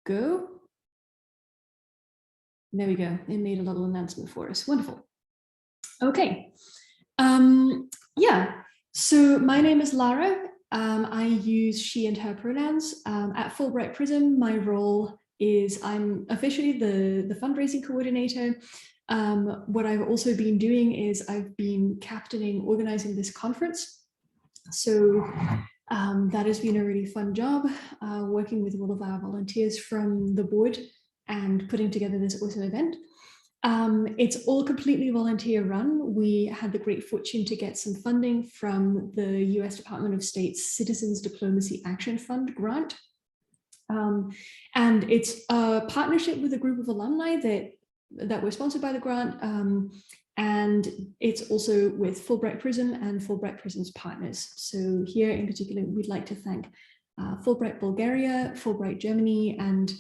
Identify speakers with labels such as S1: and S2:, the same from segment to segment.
S1: go. There we go. It made a little announcement for us. Wonderful. Okay. Yeah. So my name is Lara. I use she and her pronouns. At Fulbright Prism, my role is I'm officially the fundraising coordinator. What I've also been doing is I've been captaining, organizing this conference. So that has been a really fun job, working with all of our volunteers from the board and putting together this awesome event. It's all completely volunteer run. We had the great fortune to get some funding from the US Department of State's Citizens Diplomacy Action Fund grant. And it's a partnership with a group of alumni that were sponsored by the grant. And it's also with Fulbright Prism and Fulbright Prism's partners. So here in particular, we'd like to thank Fulbright Bulgaria, Fulbright Germany, and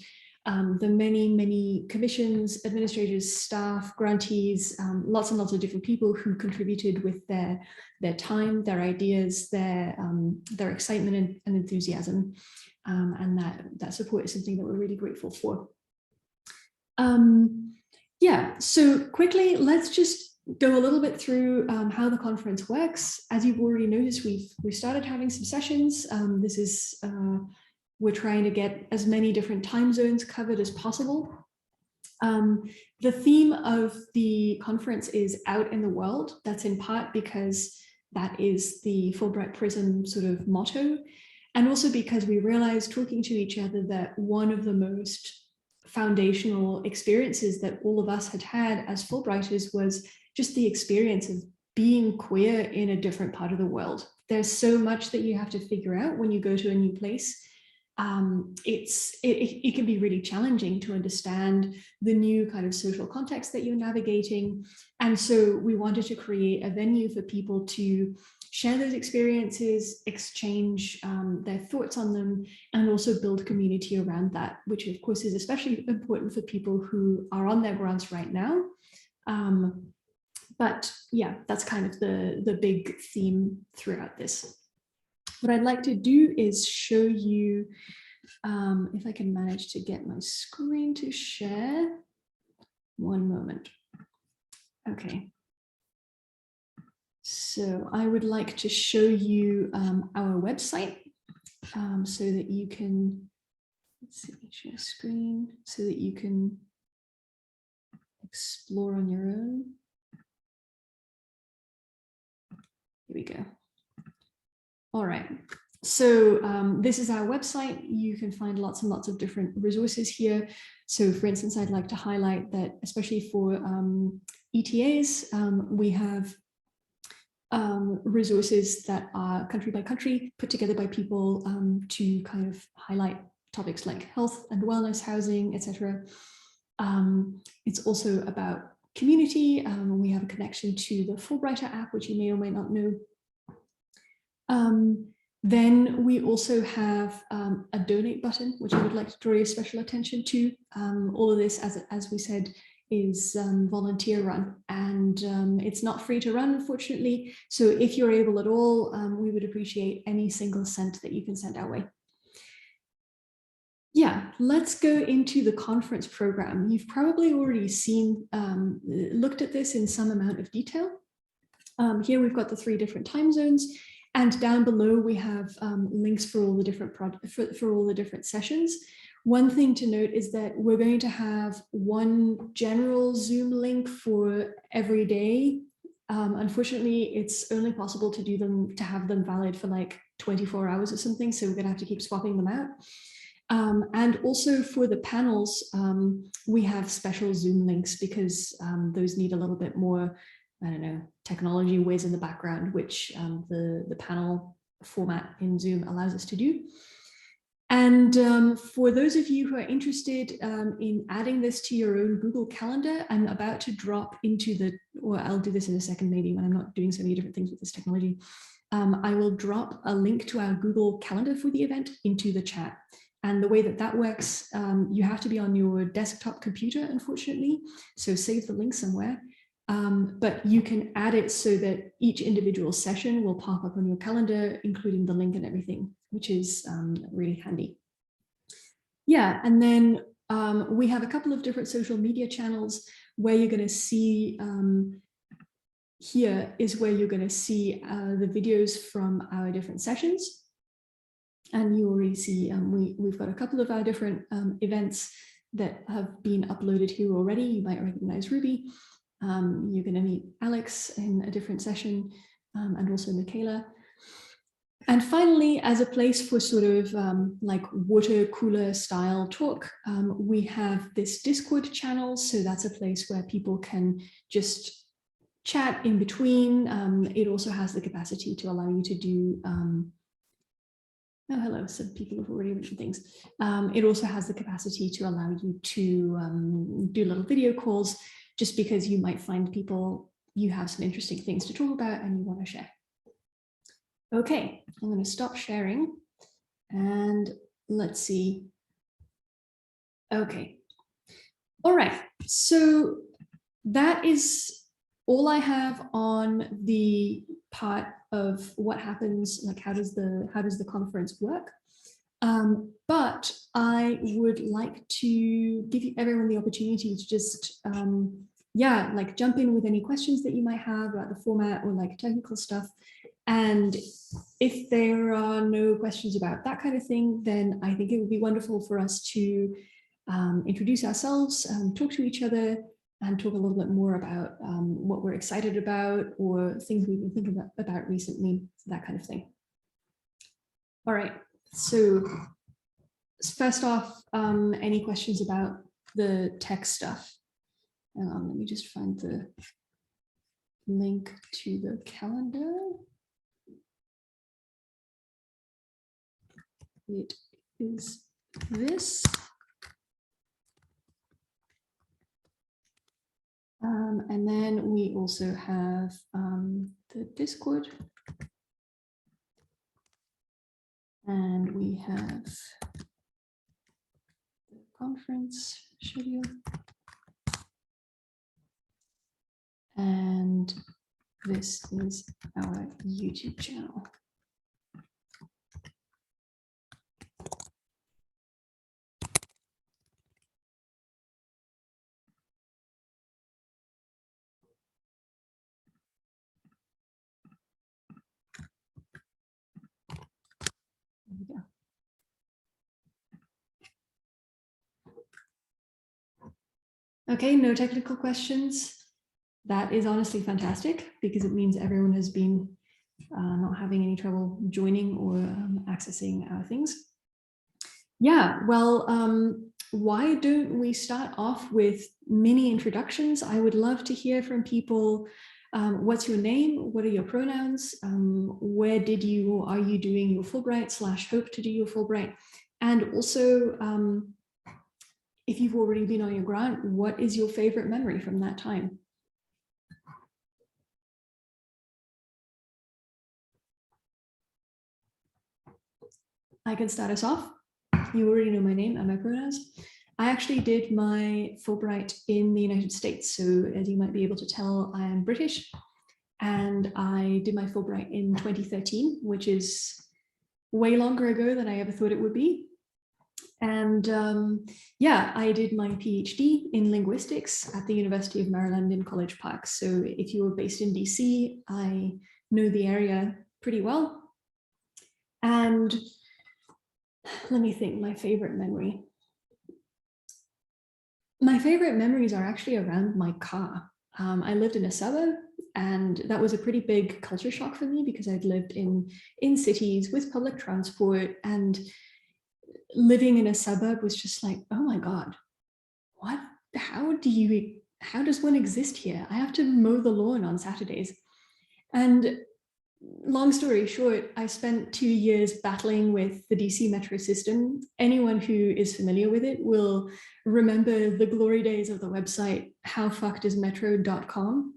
S1: the many commissions, administrators, staff, grantees, lots and lots of different people who contributed with their time, their ideas, their excitement and enthusiasm. And that support is something that we're really grateful for. Yeah, so quickly, let's just go a little bit through how the conference works. As you've already noticed, we've started having some sessions. This is we're trying to get as many different time zones covered as possible. The theme of the conference is out in the world. That's in part because that is the Fulbright Prism sort of motto. And also because we realized talking to each other that one of the most foundational experiences that all of us had as Fulbrighters was just the experience of being queer in a different part of the world. There's so much that you have to figure out when you go to a new place. It can be really challenging to understand the new kind of social context that you're navigating. And so we wanted to create a venue for people to share those experiences, exchange their thoughts on them, and also build community around that, which of course is especially important for people who are on their grants right now. But yeah, that's kind of the big theme throughout this. What I'd like to do is show you, if I can manage to get my screen to share. One moment. Okay. So I would like to show you our website so that you can, let's see, share screen, so that you can explore on your own. Here we go. All right, so this is our website. You can find lots and lots of different resources here. So for instance, I'd like to highlight that especially for ETAs, we have resources that are country by country, put together by people to kind of highlight topics like health and wellness, housing, etc. It's also about community. We have a connection to the Fulbrighter app, which you may or may not know. Then we also have a donate button, which I would like to draw your special attention to. All of this, as we said, is volunteer run, and it's not free to run, unfortunately. So if you're able at all, we would appreciate any single cent that you can send our way. Yeah, let's go into the conference program. You've probably already seen, looked at this in some amount of detail. Here we've got the 3 different time zones, and down below we have links for all the different for all the different sessions. One thing to note is that we're going to have one general Zoom link for every day. Unfortunately, it's only possible to have them valid for like 24 hours or something, so we're going to have to keep swapping them out. And also for the panels, we have special Zoom links because those need a little bit more, I don't know, technology whiz in the background, which the panel format in Zoom allows us to do. And for those of you who are interested in adding this to your own Google Calendar, I'm about to drop into or I'll do this in a second maybe when I'm not doing so many different things with this technology. I will drop a link to our Google Calendar for the event into the chat. And the way that works, you have to be on your desktop computer, unfortunately, so save the link somewhere. But you can add it so that each individual session will pop up on your calendar, including the link and everything, which is really handy. Yeah, and then we have a couple of different social media channels where you're going to see, here is where you're going to see the videos from our different sessions. And you already see we've got a couple of our different events that have been uploaded here already. You might recognize Ruby. You're going to meet Alex in a different session, and also Michaela. And finally, as a place for sort of like water cooler style talk, we have this Discord channel. So that's a place where people can just chat in between. It also has the capacity to allow you to do, oh, hello, some people have already written things. It also has the capacity to allow you to do little video calls, just because you might find people, you have some interesting things to talk about and you want to share. Okay, I'm going to stop sharing and let's see. Okay. All right. So that is all I have on the part of what happens, like how does the conference work? But I would like to give everyone the opportunity to just yeah, like jump in with any questions that you might have about the format or like technical stuff. And if there are no questions about that kind of thing, then I think it would be wonderful for us to introduce ourselves, talk to each other, and talk a little bit more about what we're excited about or things we've been thinking about recently, that kind of thing. All right, so first off, any questions about the tech stuff? Let me just find the link to the calendar. It is this. And then we also have the Discord. And we have the conference schedule. And this is our YouTube channel. There we go. Okay, no technical questions. That is honestly fantastic because it means everyone has been not having any trouble joining or accessing our things. Yeah, well, why don't we start off with mini introductions? I would love to hear from people. What's your name? What are your pronouns? Where did you or are you doing your Fulbright / hope to do your Fulbright? And also, if you've already been on your grant, what is your favorite memory from that time? I can start us off. You already know my name and my pronouns. I actually did my Fulbright in the United States. So as you might be able to tell, I am British. And I did my Fulbright in 2013, which is way longer ago than I ever thought it would be. And yeah, I did my PhD in linguistics at the University of Maryland in College Park. So if you were based in DC, I know the area pretty well. And let me think, my favorite memory. My favorite memories are actually around my car. I lived in a suburb, and that was a pretty big culture shock for me because I'd lived in cities with public transport, and living in a suburb was just like, oh my God, what? How does one exist here? I have to mow the lawn on Saturdays. And long story short, I spent 2 years battling with the DC metro system. Anyone who is familiar with it will remember the glory days of the website howfuckedismetro.com.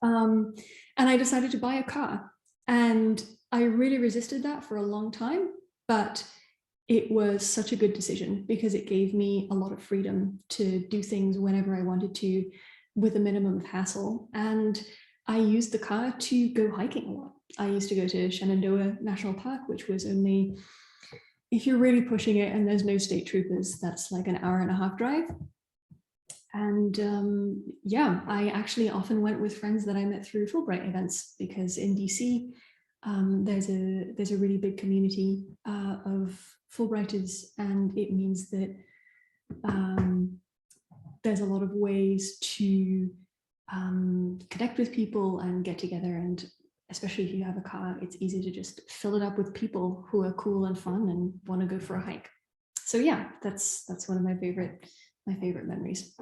S1: And I decided to buy a car. And I really resisted that for a long time, but it was such a good decision because it gave me a lot of freedom to do things whenever I wanted to with a minimum of hassle. And I used the car to go hiking a lot. I used to go to Shenandoah National Park, which was only if you're really pushing it and there's no state troopers, that's like an hour-and-a-half drive. And yeah, I actually often went with friends that I met through Fulbright events, because in DC, there's a really big community of Fulbrighters, and it means that there's a lot of ways to connect with people and get together. And especially if you have a car, it's easy to just fill it up with people who are cool and fun and want to go for a hike. So yeah, that's one of my favorite memories.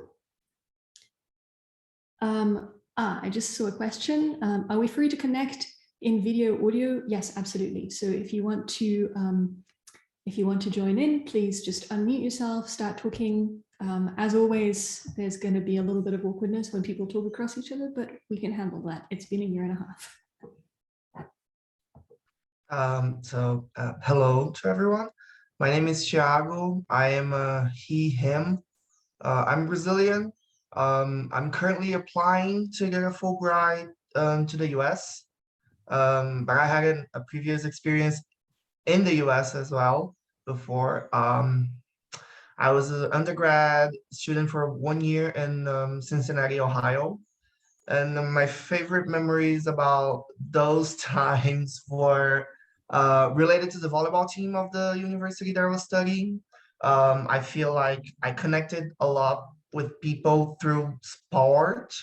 S1: I just saw a question. Are we free to connect in video audio? Yes, absolutely. So if you want to join in, please just unmute yourself, start talking. As always, there's going to be a little bit of awkwardness when people talk across each other, but we can handle that. It's been a year and a half.
S2: Hello to everyone. My name is Thiago. I am a he, him. I'm Brazilian. I'm currently applying to get a Fulbright to the US. But I had a previous experience in the US as well before. I was an undergrad student for 1 year in Cincinnati, Ohio. And my favorite memories about those times were related to the volleyball team of the university that I was studying. I feel like I connected a lot with people through sport,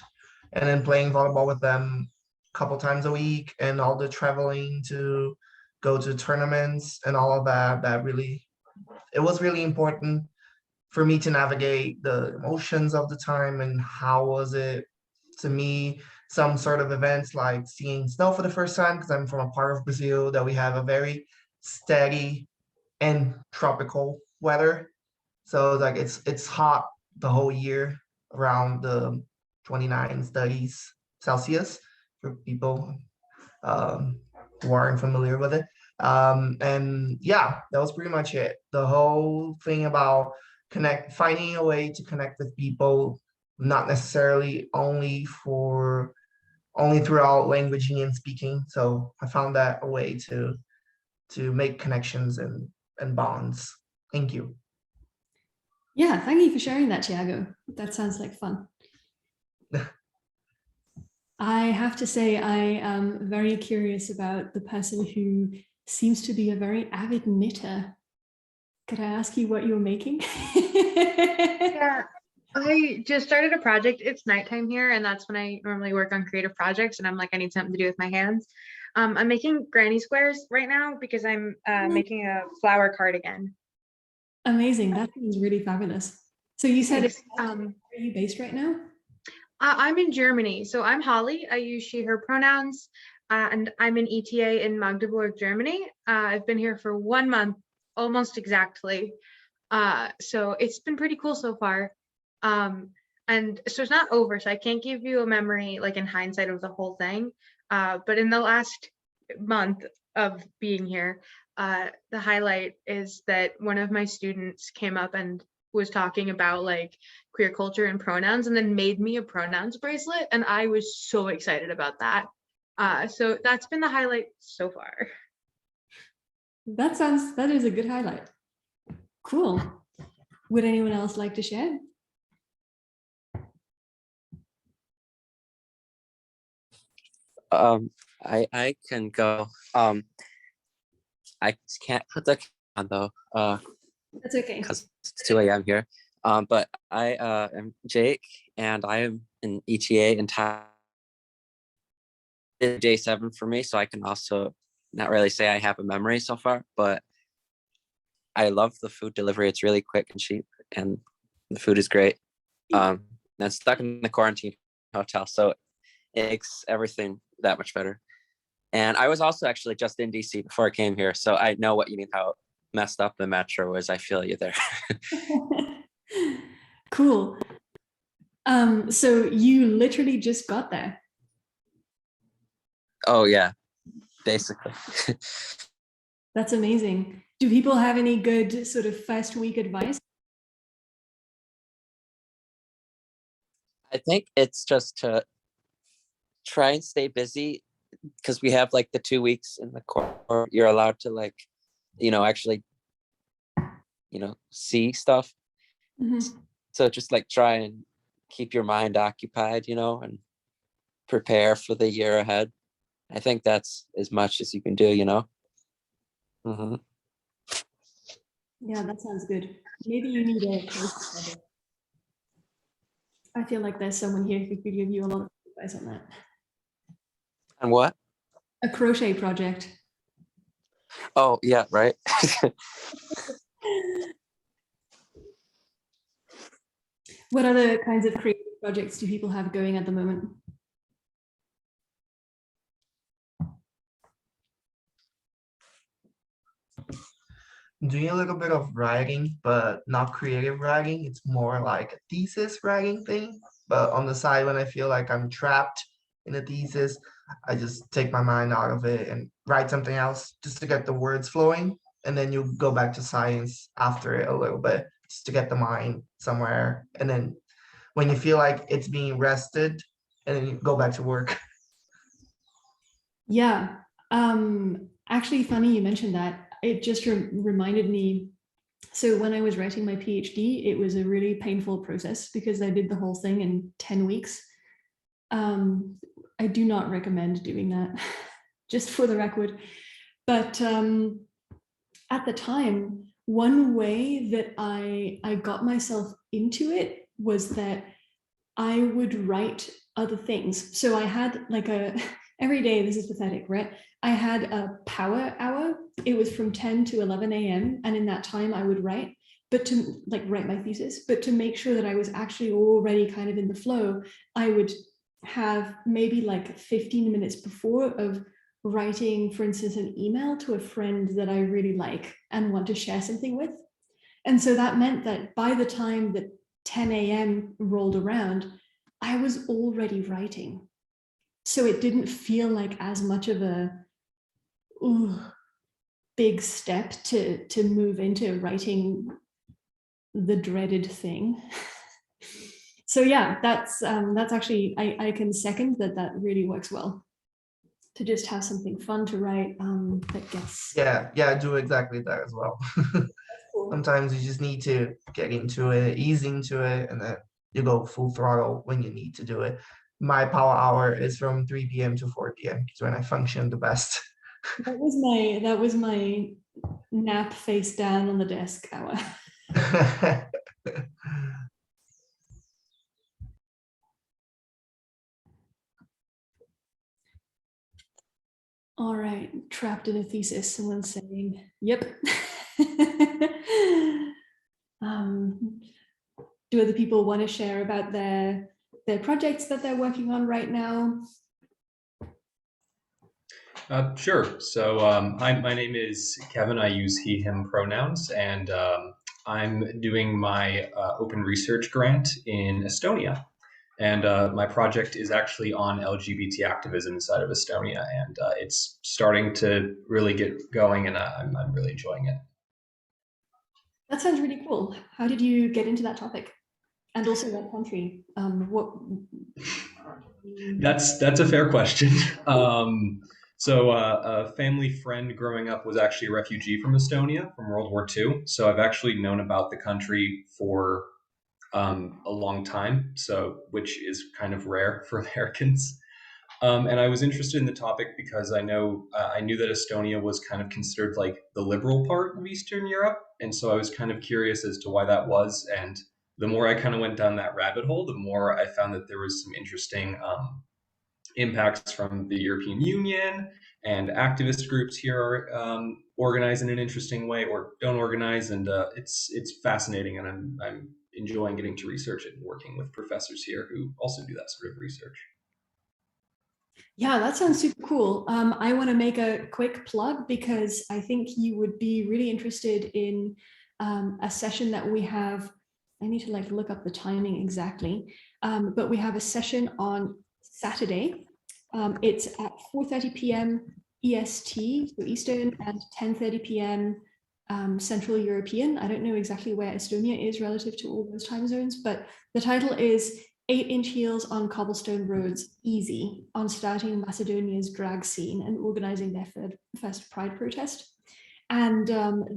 S2: and then playing volleyball with them a couple times a week, and all the traveling to go to tournaments and all of that. It was really important for me to navigate the emotions of the time, and how was it to me, some sort of events like seeing snow for the first time, because I'm from a part of Brazil that we have a very steady and tropical weather. So like it's hot the whole year, around the 29 degrees Celsius for people who aren't familiar with it. And yeah, that was pretty much it. The whole thing about finding a way to connect with people, not necessarily only throughout languaging and speaking. So I found that a way to make connections and bonds. Thank you.
S1: Yeah, thank you for sharing that, Thiago. That sounds like fun. I have to say, I am very curious about the person who seems to be a very avid knitter. Could I ask you what you're making?
S3: Yeah, I just started a project. It's nighttime here, and that's when I normally work on creative projects, and I'm like, I need something to do with my hands. I'm making granny squares right now because I'm making a flower cardigan.
S1: Amazing. That sounds really fabulous. So you said,
S3: Where
S1: are you based right now?
S3: I'm in Germany. So I'm Holly. I use she, her pronouns, and I'm an ETA in Magdeburg, Germany. I've been here for 1 month, almost exactly. So it's been pretty cool so far. And so it's not over, so I can't give you a memory like in hindsight of the whole thing. But in the last month of being here, the highlight is that one of my students came up and was talking about like queer culture and pronouns, and then made me a pronouns bracelet, and I was so excited about that. So that's been the highlight so far.
S1: That is a good highlight. Cool. Would anyone else like to share?
S4: I can go. I can't put the on though.
S1: That's okay.
S4: Because it's 2 a.m. here. But I am Jake, and I am an ETA in day 7 for me, so I can also not really say I have a memory so far, but I love the food delivery. It's really quick and cheap, and the food is great. I'm stuck in the quarantine hotel, so it makes everything that much better. And I was also actually just in DC before I came here, so I know what you mean, how messed up the metro was. I feel you there.
S1: Cool. So you literally just got there?
S4: Oh yeah, basically.
S1: That's amazing. Do people have any good sort of first week advice?
S4: I think it's just to try and stay busy, because we have like the 2 weeks in the core, you're allowed to like, actually see stuff.
S1: Mhm.
S4: So just like try and keep your mind occupied, and prepare for the year ahead. I think that's as much as you can do, Mm-hmm.
S1: Yeah, that sounds good. Maybe you need a crochet project. I feel like there's someone here who could give you a lot of advice on that.
S4: And what?
S1: A crochet project.
S4: Oh, yeah, right.
S1: What other kinds of creative projects do people have going at the moment?
S2: Doing a little bit of writing, but not creative writing. It's more like a thesis writing thing. But on the side, when I feel like I'm trapped in a thesis, I just take my mind out of it and write something else just to get the words flowing. And then you go back to science after it a little bit, just to get the mind somewhere. And then when you feel like it's being rested, and then you go back to work.
S1: Yeah, actually funny you mentioned that. It just reminded me. So when I was writing my PhD, it was a really painful process because I did the whole thing in 10 weeks. I do not recommend doing that, just for the record. But at the time, one way that I got myself into it was that I would write other things. So I had like every day, this is pathetic, right? I had a power hour. It was from 10 to 11 a.m. And in that time I would write, but to like write my thesis, but to make sure that I was actually already kind of in the flow, I would have maybe like 15 minutes before of writing, for instance, an email to a friend that I really like and want to share something with. And so that meant that by the time that 10 a.m. rolled around, I was already writing. So it didn't feel like as much of a big step to move into writing the dreaded thing. So yeah, that's actually, I can second that really works well, to just have something fun to write that gets.
S2: Yeah, I do exactly that as well.
S1: Cool.
S2: Sometimes you just need to get into it, ease into it, and then you go full throttle when you need to do it. My power hour is from 3 p.m. to 4 p.m. It's when I function the best.
S1: That was my nap face down on the desk hour. All right, trapped in a thesis, someone saying, yep. Do other people want to share about their projects that they're working on right now?
S5: Sure. So my name is Kevin. I use he, him pronouns, and I'm doing my open research grant in Estonia. And my project is actually on LGBT activism inside of Estonia, and it's starting to really get going, and I'm really enjoying it.
S1: That sounds really cool. How did you get into that topic? And also what country?
S5: That's a fair question. So a family friend growing up was actually a refugee from Estonia from World War II. So I've actually known about the country for a long time, so which is kind of rare for Americans. And I was interested in the topic because I knew that Estonia was kind of considered like the liberal part of Eastern Europe, and so I was kind of curious as to why that was. And the more I kind of went down that rabbit hole, the more I found that there was some interesting impacts from the European Union, and activist groups here organize in an interesting way or don't organize, and it's fascinating, and I'm enjoying getting to research it and working with professors here who also do that sort of research.
S1: Yeah, that sounds super cool. I want to make a quick plug because I think you would be really interested in a session that we have. I need to like look up the timing exactly, but we have a session on Saturday. It's at 4:30 p.m. EST, so Eastern, and 10:30 p.m. Central European. I don't know exactly where Estonia is relative to all those time zones, but the title is 8-inch heels on cobblestone roads, easy, on starting Macedonia's drag scene and organizing their first Pride protest. And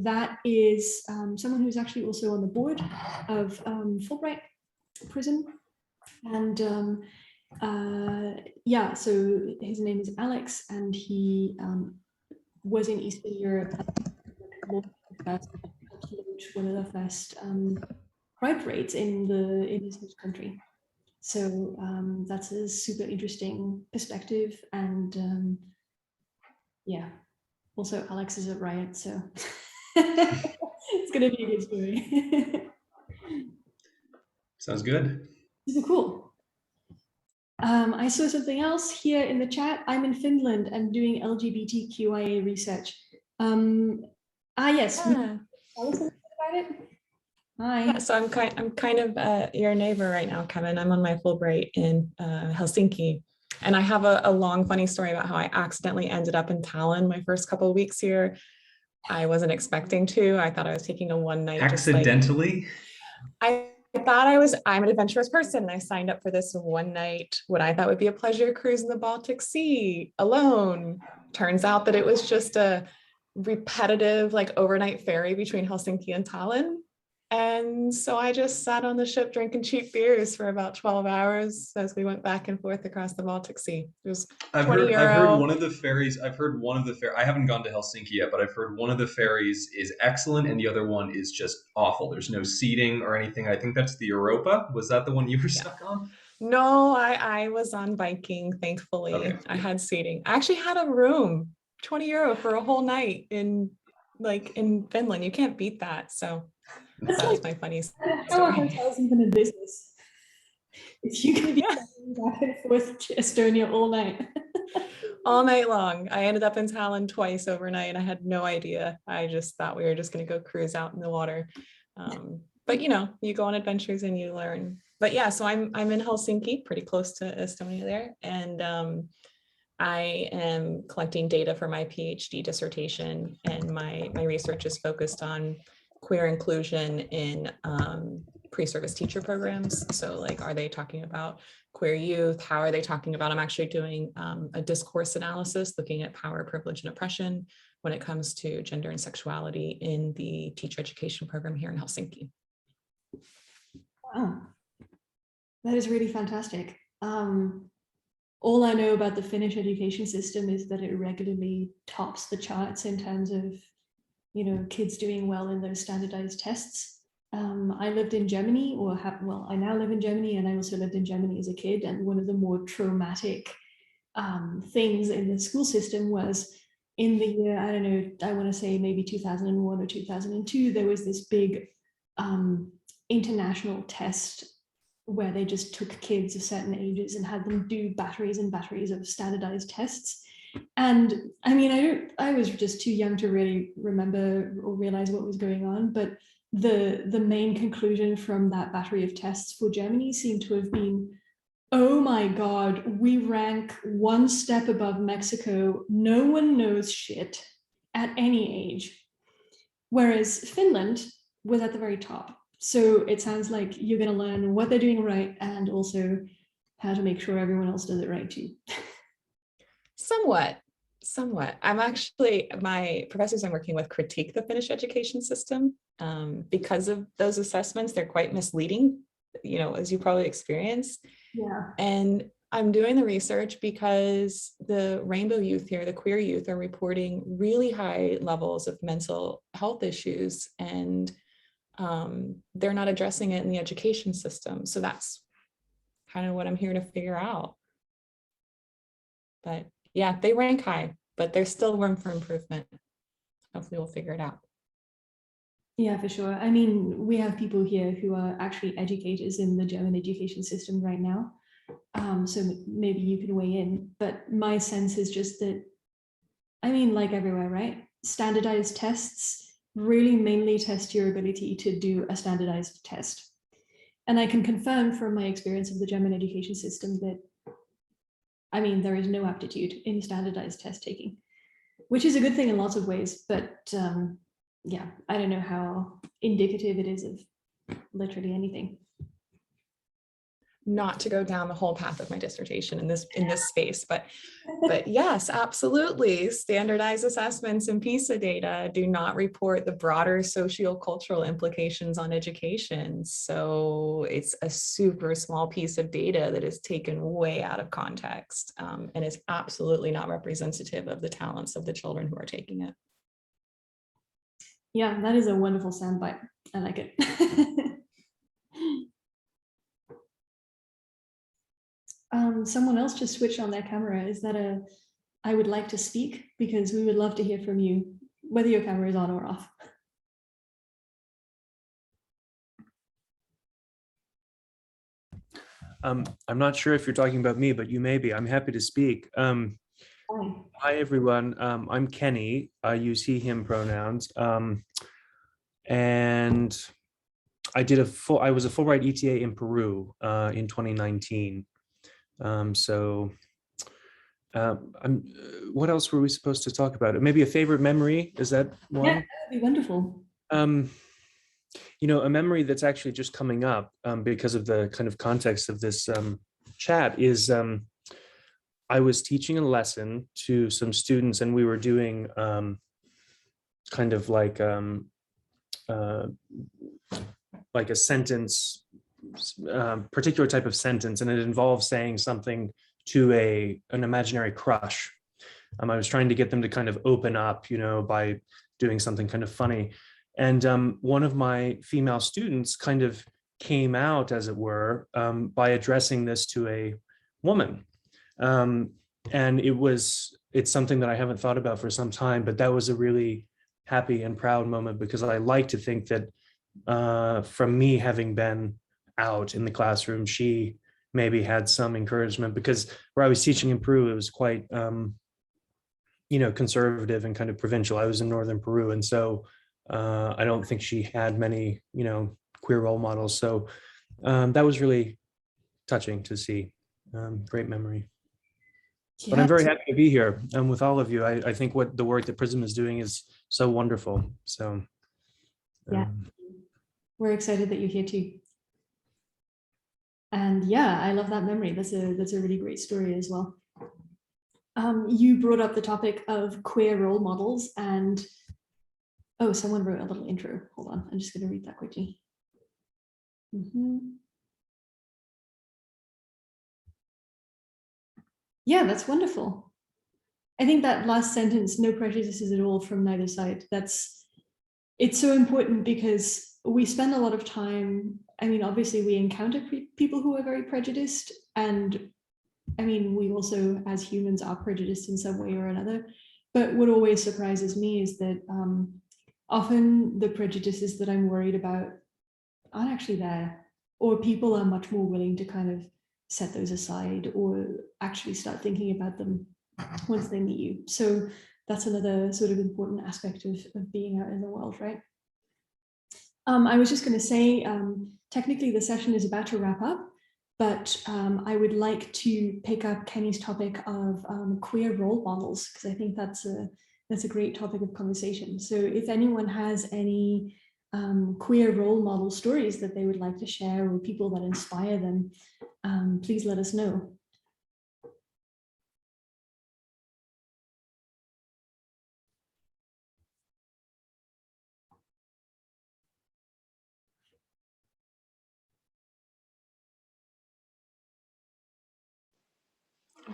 S1: that is someone who's actually also on the board of Fulbright Prism. And yeah, so his name is Alex, and he was in Eastern Europe, one of the first pride parades in his host country. So that's a super interesting perspective, and yeah, also Alex is at Riot, so it's gonna be a good story.
S5: Sounds good.
S1: Super cool. I saw something else here in the chat. I'm in Finland and doing LGBTQIA research. Yes.
S6: Yeah.
S1: Tell us a little bit about it. Hi.
S6: Yeah, so I'm kind of your neighbor right now, Kevin. I'm on my Fulbright in Helsinki, and I have a long funny story about how I accidentally ended up in Tallinn my first couple of weeks here. I wasn't expecting to. I thought I was taking a one night.
S5: Accidentally?
S6: I thought I'm an adventurous person, and I signed up for this one night, what I thought would be a pleasure cruise in the Baltic Sea alone. Turns out that it was just a repetitive like overnight ferry between Helsinki and Tallinn. And so I just sat on the ship drinking cheap beers for about 12 hours as we went back and forth across the Baltic Sea. It was
S5: I've
S6: 20
S5: heard
S6: euro.
S5: one of the ferries. I haven't gone to Helsinki yet, but I've heard one of the ferries is excellent and the other one is just awful. There's no seating or anything. I think that's the Europa. Was that the one you were stuck on?
S6: No, I was on Viking, thankfully.
S5: Okay.
S6: I had seating. I actually had a room, 20 euro for a whole night in Finland. You can't beat that. So that was my funny story.
S1: How are hotels even in business? If you can be back and forth to Estonia all night.
S6: All night long. I ended up in Tallinn twice overnight. I had no idea. I just thought we were just going to go cruise out in the water. But you go on adventures and you learn. But yeah, so I'm in Helsinki, pretty close to Estonia there, and I am collecting data for my PhD dissertation, and my research is focused on queer inclusion in pre-service teacher programs. So like, are they talking about queer youth? How are they talking about, I'm actually doing a discourse analysis looking at power, privilege, and oppression when it comes to gender and sexuality in the teacher education program here in Helsinki.
S1: Wow, that is really fantastic. All I know about the Finnish education system is that it regularly tops the charts in terms of, kids doing well in those standardized tests. I lived in Germany, I now live in Germany, and I also lived in Germany as a kid. And one of the more traumatic things in the school system was in the year, I don't know, I want to say maybe 2001 or 2002, there was this big international test where they just took kids of certain ages and had them do batteries and batteries of standardized tests. And I mean, I was just too young to really remember or realize what was going on, but the main conclusion from that battery of tests for Germany seemed to have been, oh my God, we rank one step above Mexico. No one knows shit at any age. Whereas Finland was at the very top. So it sounds like you're going to learn what they're doing right and also how to make sure everyone else does it right too.
S6: Somewhat. My professors I'm working with critique the Finnish education system because of those assessments. They're quite misleading, as you probably experienced.
S1: Yeah.
S6: And I'm doing the research because the rainbow youth here, the queer youth, are reporting really high levels of mental health issues, and they're not addressing it in the education system. So that's kind of what I'm here to figure out. But yeah, they rank high, but there's still room for improvement. Hopefully we'll figure it out.
S1: Yeah, for sure. I mean, we have people here who are actually educators in the German education system right now. So maybe you can weigh in, but my sense is just that, I mean, like everywhere, right? Standardized tests really mainly test your ability to do a standardized test. And I can confirm from my experience of the German education system that, I mean, there is no aptitude in standardized test taking, which is a good thing in lots of ways, but yeah, I don't know how indicative it is of literally anything.
S6: not to go down the whole path of my dissertation in this space, but yes, absolutely. Standardized assessments and PISA data do not report the broader socio-cultural implications on education. So it's a super small piece of data that is taken way out of context, and is absolutely not representative of the talents of the children who are taking it.
S1: Yeah, that is a wonderful soundbite. I like it. Someone else just switched on their camera. Is that a, I would like to speak, because we would love to hear from you, whether your camera is on or off.
S7: I'm not sure if you're talking about me, but you may be. I'm happy to speak. Hi, everyone. I'm Kenny. I use he, him pronouns. And I was a Fulbright ETA in Peru in 2019. What else were we supposed to talk about? Maybe a favorite memory, is that one?
S1: Yeah, that would be wonderful.
S7: You know, a memory that's actually just coming up because of the kind of context of this chat is I was teaching a lesson to some students, and we were doing kind of like a sentence, particular type of sentence, and it involves saying something to an imaginary crush. I was trying to get them to kind of open up, you know, by doing something kind of funny. And one of my female students kind of came out, as it were, by addressing this to a woman. And it's something that I haven't thought about for some time, but that was a really happy and proud moment, because I like to think that from me having been out in the classroom, she maybe had some encouragement, because where I was teaching in Peru, it was quite, you know, conservative and kind of provincial. I was in northern Peru. And so I don't think she had many, you know, queer role models. So that was really touching to see. Great memory. But I'm very happy to be here with all of you. I think what the work that Prism is doing is so wonderful. So
S1: yeah, we're excited that you're here too. And yeah, I love that memory. That's a really great story as well. You brought up the topic of queer role models, and oh, someone wrote a little intro. Hold on, I'm just going to read that quickly. Yeah, that's wonderful. I think that last sentence, no prejudices at all from neither side, it's so important, because we spend a lot of time, I mean, obviously we encounter people who are very prejudiced, and I mean, we also as humans are prejudiced in some way or another. But what always surprises me is that often the prejudices that I'm worried about aren't actually there, or people are much more willing to kind of set those aside or actually start thinking about them once they meet you. So that's another sort of important aspect of being out in the world, right? I was just going to say, technically the session is about to wrap up, but I would like to pick up Kenny's topic of queer role models, because I think that's a great topic of conversation. So if anyone has any queer role model stories that they would like to share, or people that inspire them, please let us know.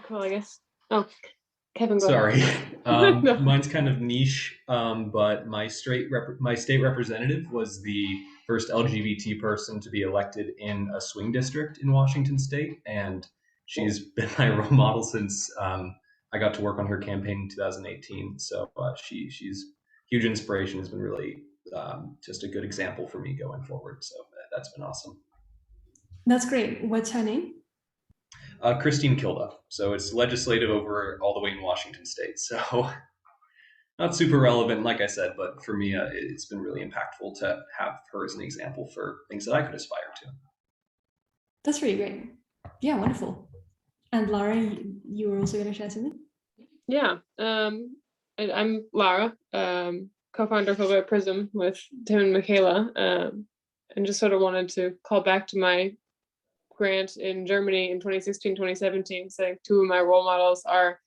S8: Cool, I guess. Oh, Kevin, go
S5: Sorry.
S8: ahead. No.
S5: Mine's kind of niche, but my state representative was the first LGBT person to be elected in a swing district in Washington State, and she's been my role model since I got to work on her campaign in 2018. So she's huge inspiration. Has been really just a good example for me going forward. So that's been awesome.
S1: That's great. What's her name?
S5: Christine Kilda. So it's legislative over all the way in Washington State. So not super relevant, like I said, but for me, it's been really impactful to have her as an example for things that I could aspire to.
S1: That's really great. Yeah, wonderful. And Lara, you were also going to share something?
S8: Yeah, I'm Lara, co-founder of Fulbright Prism with Tim and Michaela, and just sort of wanted to call back to my grant in Germany in 2016, 2017. So I think two of my role models are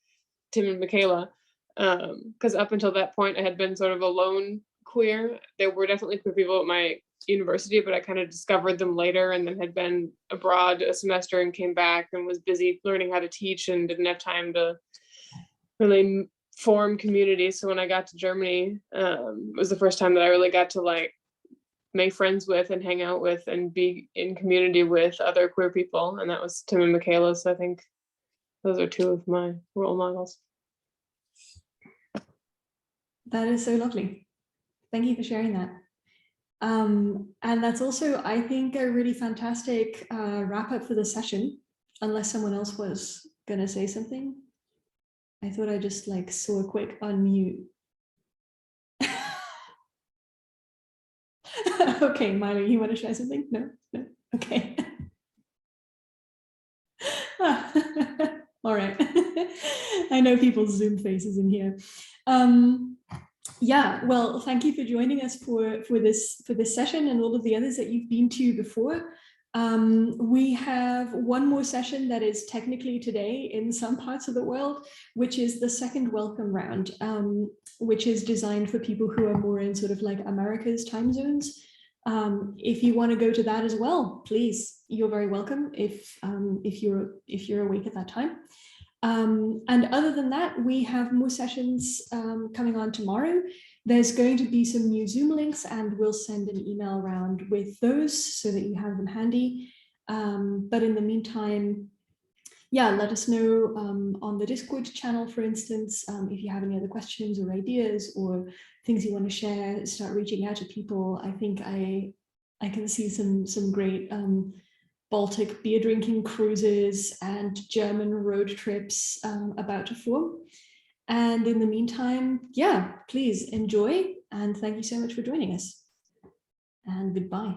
S8: Tim and Michaela. Because up until that point, I had been sort of a lone queer. There were definitely queer people at my university, but I kind of discovered them later, and then had been abroad a semester and came back and was busy learning how to teach and didn't have time to really form community. So when I got to Germany, it was the first time that I really got to like make friends with and hang out with and be in community with other queer people, and that was Tim and Michaela. So I think those are two of my role models.
S1: That is so lovely. Thank you for sharing that. And that's also, I think, a really fantastic wrap up for the session, unless someone else was gonna say something. I thought I just like saw a quick unmute. Okay, Miley, you want to share something? No, no, okay. All right. I know people's Zoom faces in here. Yeah, well, thank you for joining us for this session and all of the others that you've been to before. We have one more session that is technically today in some parts of the world, which is the second welcome round, which is designed for people who are more in sort of like America's time zones. If you want to go to that as well, please, you're very welcome if you're awake at that time. And other than that, we have more sessions coming on tomorrow. There's going to be some new Zoom links, and we'll send an email around with those so that you have them handy. But in the meantime, yeah, let us know on the Discord channel, for instance, if you have any other questions or ideas or things you want to share, start reaching out to people. I think I can see some great Baltic beer drinking cruises and German road trips about to form. And in the meantime, yeah, please enjoy, and thank you so much for joining us, and goodbye.